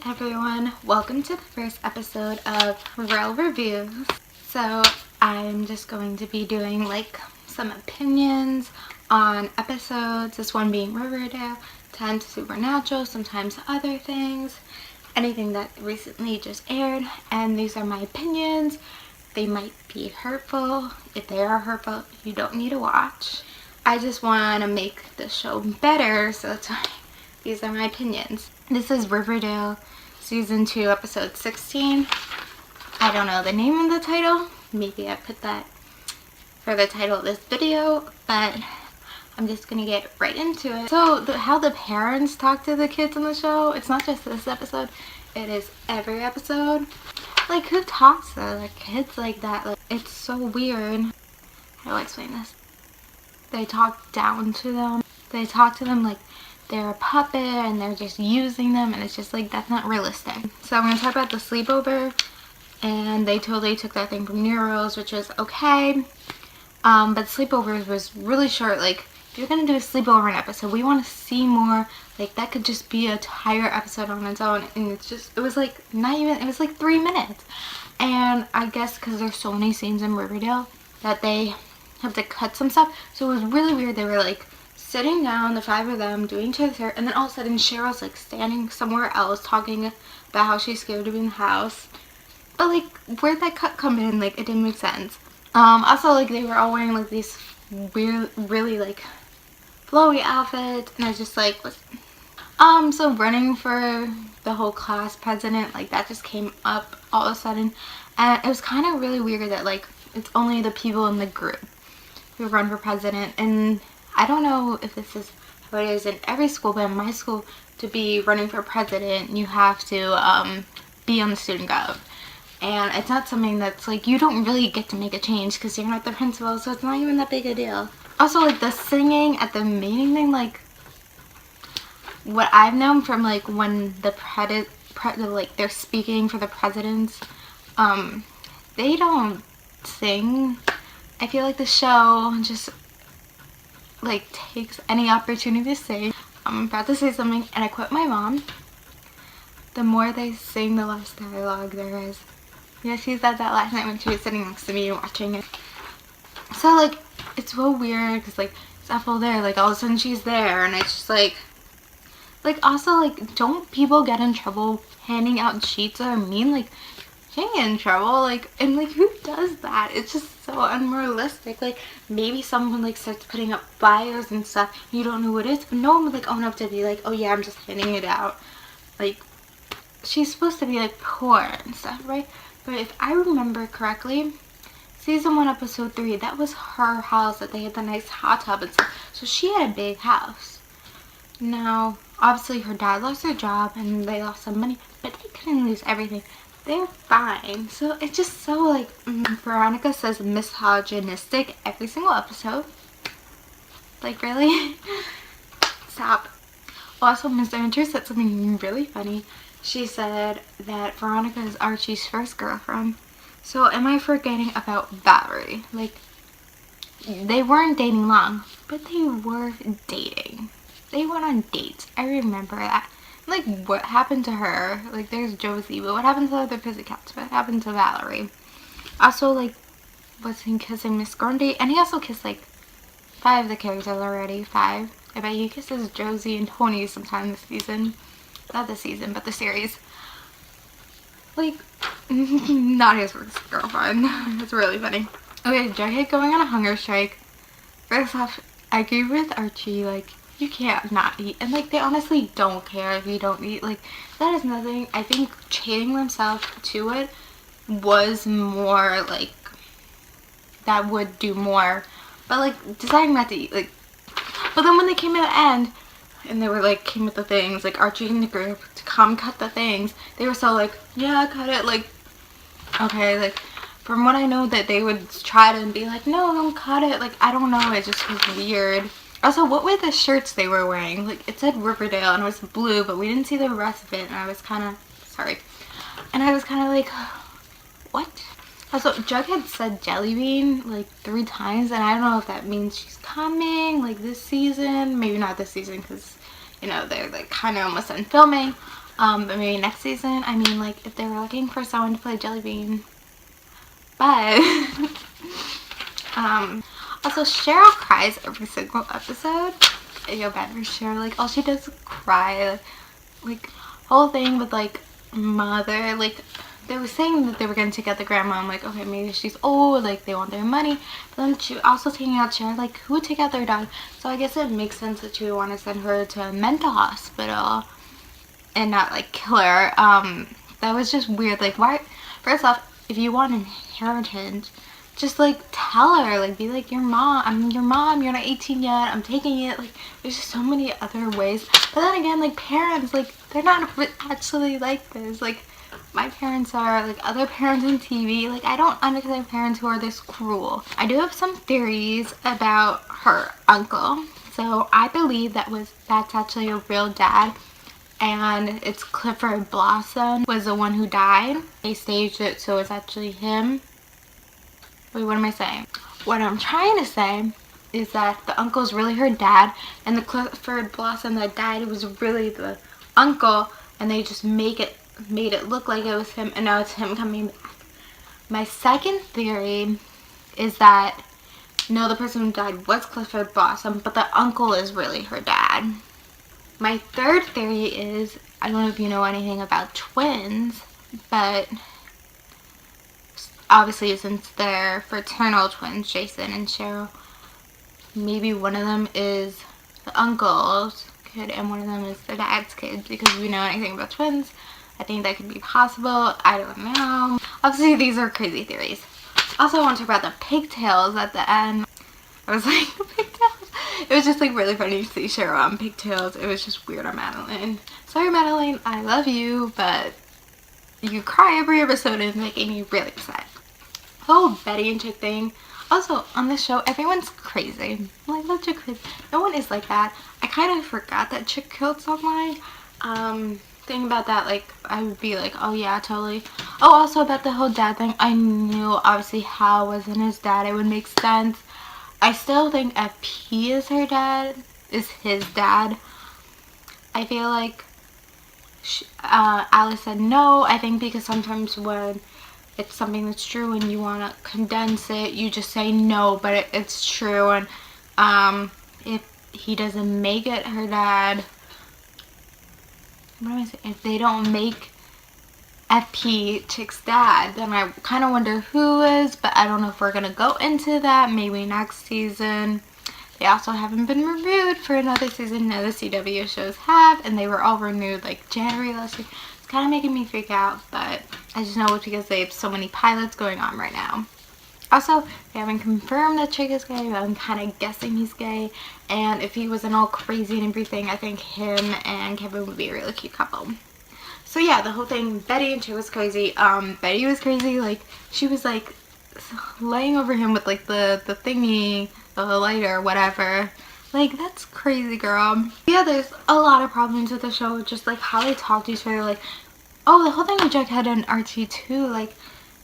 everyone, welcome to the first episode of Rel Reviews. So I'm just going to be doing like some opinions on episodes, this one being Riverdale, times Supernatural, sometimes other things, anything that recently just aired, and these are my opinions. They might be hurtful. If they are hurtful, you don't need to watch. I just want to make the show better, so that's why these are my opinions. This is Riverdale Season 2, Episode 16. I don't know the name of the title. Maybe I put that for the title of this video, but I'm just going to get right into it. So, how the parents talk to the kids on the show, it's not just this episode, it is every episode. Like, who talks to their kids like that? Like, it's so weird. How do I explain this? They talk down to them. They talk to them like they're a puppet and they're just using them, and it's just like, that's not realistic. So I'm going to talk about the sleepover, and they totally took that thing from Neuros, which is okay. But sleepovers was really short. Like, if you're going to do a sleepover an episode, we want to see more. Like, that could just be an entire episode on its own, and it's just, it was like, not even, it was like 3 minutes. And I guess because there's so many scenes in Riverdale that they have to cut some stuff, so it was really weird. They were like sitting down, the 5 of them, doing each other's hair, and then all of a sudden Cheryl's like standing somewhere else talking about how she's scared to be in the house. But like, where'd that cut come in? Like, it didn't make sense. Also, like, they were all wearing like these weird, really like flowy outfits, and I was just like, so running for the whole class president, like, that just came up all of a sudden, and it was kind of really weird that like it's only the people in the group who run for president. And I don't know if this is how it is in every school, but in my school, to be running for president, you have to be on the student gov. And it's not something that's like, you don't really get to make a change because you're not the principal, so it's not even that big a deal. Also, like, the singing at the meeting thing, like, what I've known from like when the like they're speaking for the presidents, they don't sing. I feel like the show just like takes any opportunity to sing. I'm about to say something, and I quote my mom: the more they sing, the less dialogue there is. Yeah, she said that last night when she was sitting next to me watching it. So like, it's so weird because like Zephyl there, like all of a sudden she's there, and it's just like also, like, don't people get in trouble handing out sheets that are mean? Like, she ain't in trouble, like, and like, who does that? It's just so unrealistic. Like, maybe someone like starts putting up flyers and stuff, you don't know what it is, but no one would like own up to be like, oh yeah, I'm just handing it out. Like, she's supposed to be like poor and stuff, right? But if I remember correctly, season 1 episode 3, that was her house, that they had the nice hot tub and stuff, so she had a big house. Now, obviously her dad lost their job and they lost some money, but they couldn't lose everything. They're fine. So it's just so like, Veronica says misogynistic every single episode. Like, really? Stop. Also, Mr. Hunter said something really funny. She said that Veronica is Archie's first girlfriend. So am I forgetting about Valerie? Like, they weren't dating long, but they were dating. They went on dates. I remember that. Like, what happened to her? Like, there's Josie, but what happened to the other Pussycats? What happened to Valerie? Also, like, was he kissing Miss Grundy? And he also kissed, like, 5 of the characters already. 5. I bet he kisses Josie and Tony sometime this season. Not this season, but the series. Like, not his first girlfriend. It's really funny. Okay, Jughead going on a hunger strike. First off, I agree with Archie, like, you can't not eat, and like, they honestly don't care if you don't eat. Like, that is nothing. I think chaining themselves to it was more like, that would do more, but like, deciding not to eat, like, but then when they came at the end and they were like, came with the things, like Archie and the group to come cut the things, they were so like, yeah, cut it. Like, okay, like, from what I know, that they would try to be like, no, don't cut it. Like, I don't know, it just was weird. Also, what were the shirts they were wearing? Like, it said Riverdale and it was blue, but we didn't see the rest of it, and I was kind of, sorry. And I was kind of like, what? Also, Jughead said Jelly Bean like 3 times, and I don't know if that means she's coming, like, this season. Maybe not this season, because, you know, they're like kind of almost done filming. But maybe next season. I mean, like, if they were looking for someone to play Jellybean. But also Cheryl cries every single episode. I feel bad for Cheryl. Like, all she does is cry. Like whole thing with like mother, like they were saying that they were gonna take out the grandma. I'm like, okay, maybe she's old, like they want their money. But then she also taking out Sharon, like who would take out their dog? So I guess it makes sense that she would want to send her to a mental hospital and not like kill her. That was just weird. Like, why? First off, if you want inheritance, just like tell her, like be like, your mom, I'm your mom, you're not 18 yet, I'm taking it. Like, there's just so many other ways. But then again, like parents, like they're not actually like this. Like my parents are, like other parents on TV. Like I don't understand parents who are this cruel. I do have some theories about her uncle. So I believe that's actually a real dad, and it's Clifford Blossom was the one who died. They staged it so it's actually him. Wait, what am I saying? What I'm trying to say is that the uncle's really her dad, and the Clifford Blossom that died was really the uncle, and they just made it look like it was him, and now it's him coming back. My second theory is that no, the person who died was Clifford Blossom, but the uncle is really her dad. My third theory is, I don't know if you know anything about twins, but obviously since they're fraternal twins, Jason and Cheryl, maybe one of them is the uncle's kid and one of them is the dad's kid, because if you know anything about twins, I think that could be possible. I don't know. Obviously these are crazy theories. Also, I want to talk about the pigtails at the end. I was like, pigtails. It was just like really funny to see Cheryl on pigtails. It was just weird on Madeline. Sorry Madeline, I love you, but you cry every episode and it's making me really upset. Oh, Betty and Chick thing. Also, on this show, everyone's crazy. Like, legit crazy. No one is like that. I kind of forgot that Chick killed someone. Thinking about that, like, I would be like, oh yeah, totally. Oh, also about the whole dad thing. I knew, obviously, Hal wasn't his dad. It would make sense. I still think FP is her dad, is his dad. I feel like Alice said no. I think because sometimes when it's something that's true and you want to condense it, you just say no, but it's true. And if he doesn't make it her dad, what am I saying? If they don't make FP Chick's dad, then I kind of wonder who is, but I don't know if we're going to go into that. Maybe next season. They also haven't been renewed for another season. No, the CW shows have, and they were all renewed like January last year. It's kind of making me freak out, but I just know it's because they have so many pilots going on right now. Also, they haven't confirmed that Chick is gay, but I'm kind of guessing he's gay. And if he wasn't all crazy and everything, I think him and Kevin would be a really cute couple. So yeah, the whole thing, Betty and Chick was crazy. Betty was crazy. Like, she was like laying over him with like the thingy, the lighter, whatever. Like, that's crazy, girl. Yeah, there's a lot of problems with the show, just like how they talk to each other. Like, oh, the whole thing with Jughead and Archie too. Like,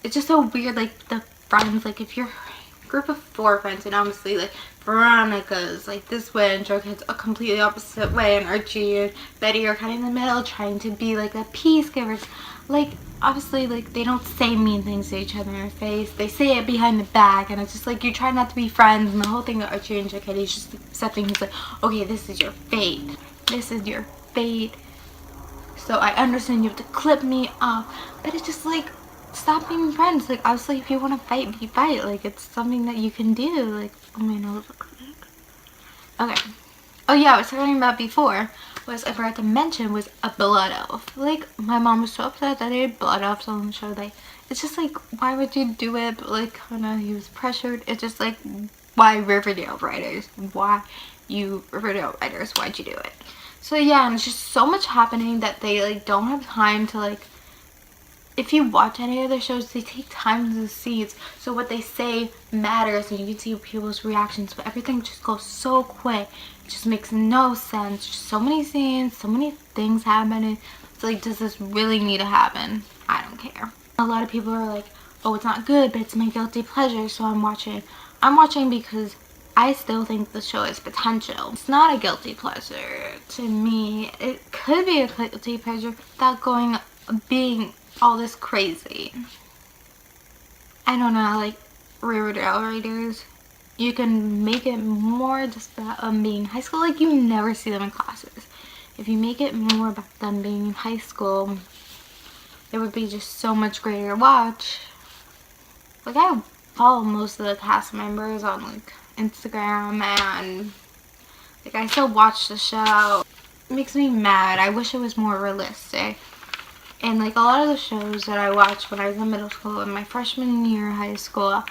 it's just so weird. Like, the friends, like if you're a group of 4 friends, and obviously like Veronica's like this way and Jughead's a completely opposite way, and Archie and Betty are kind of in the middle trying to be like a peacekeepers. Like, obviously, like they don't say mean things to each other in the face, they say it behind the back, and it's just like you try not to be friends. And the whole thing with Archie and Jughead, he's just accepting. He's like, okay, this is your fate, this is your fate, so I understand you have to clip me off. But it's just like, stop being friends. Like, obviously if you want to fight, fight. Like, it's something that you can do. Like, oh my nose looks big. Okay. Oh yeah, I was talking about before, was I forgot to mention, was a blood elf. Like, my mom was so upset that they had blood elves on the show. Like, it's just like, why would you do it? But like, kind of, he was pressured. It's just like, why Riverdale writers? Why you Riverdale writers? Why'd you do it? So yeah, and it's just so much happening that they like don't have time to like, if you watch any of the shows, they take time to see it. So what they say matters, and you can see people's reactions, but everything just goes so quick. It just makes no sense. Just so many scenes, so many things happening. It's like, does this really need to happen? I don't care. A lot of people are like, oh, it's not good, but it's my guilty pleasure, so I'm watching. I'm watching because I still think the show has potential. It's not a guilty pleasure to me. It could be a guilty pleasure without being all this crazy. I don't know, like Riverdale writers, you can make it more just about them being in high school. Like, you never see them in classes. If you make it more about them being in high school, it would be just so much greater to watch. Like, I follow most of the cast members on like Instagram, and like I still watch the show. It makes me mad. I wish it was more realistic. And like a lot of the shows that I watched when I was in middle school and my freshman year of high school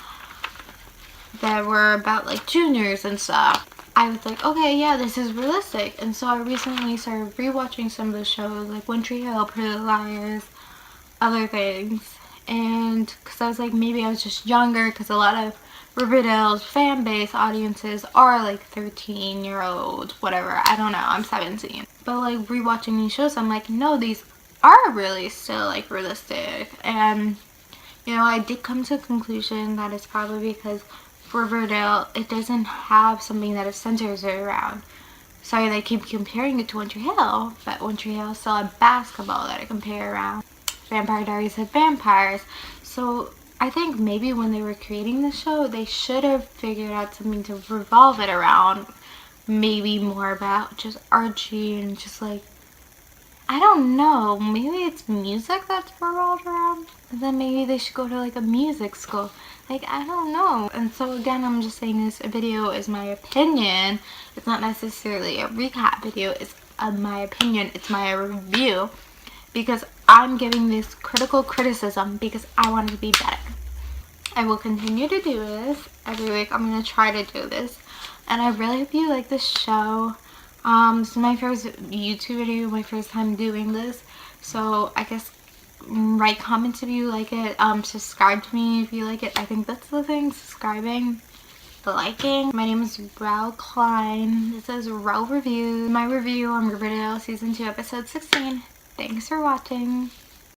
that were about like juniors and stuff, I was like, okay, yeah, this is realistic. And so I recently started rewatching some of the shows like One Tree Hill, Pretty Little Liars, other things. And because I was like, maybe I was just younger, because a lot of Riverdale's fan base audiences are like 13-year-olds, whatever. I don't know, I'm 17. But like rewatching these shows, I'm like, no, these are really still like realistic. And you know, I did come to the conclusion that it's probably because Riverdale, it doesn't have something that it centers it around. Sorry, they keep comparing it to One Tree Hill, but One Tree Hill is still a basketball that I compare around. Vampire Diaries had vampires. So I think maybe when they were creating the show, they should have figured out something to revolve it around. Maybe more about just Archie and just like, I don't know, maybe it's music that's revolved around? And then maybe they should go to like a music school. Like, I don't know. And so again, I'm just saying this video is my opinion. It's not necessarily a recap video. It's my opinion. It's my review. Because I'm giving this critical criticism because I want it to be better. I will continue to do this every week. I'm going to try to do this. And I really hope you like this show. This is my first YouTube video, my first time doing this. So I guess write comments if you like it. Subscribe to me if you like it. I think that's the thing. Subscribing, liking. My name is Rel Klein. This is Rel Reviews. My review on Riverdale Season 2 Episode 16. Thanks for watching.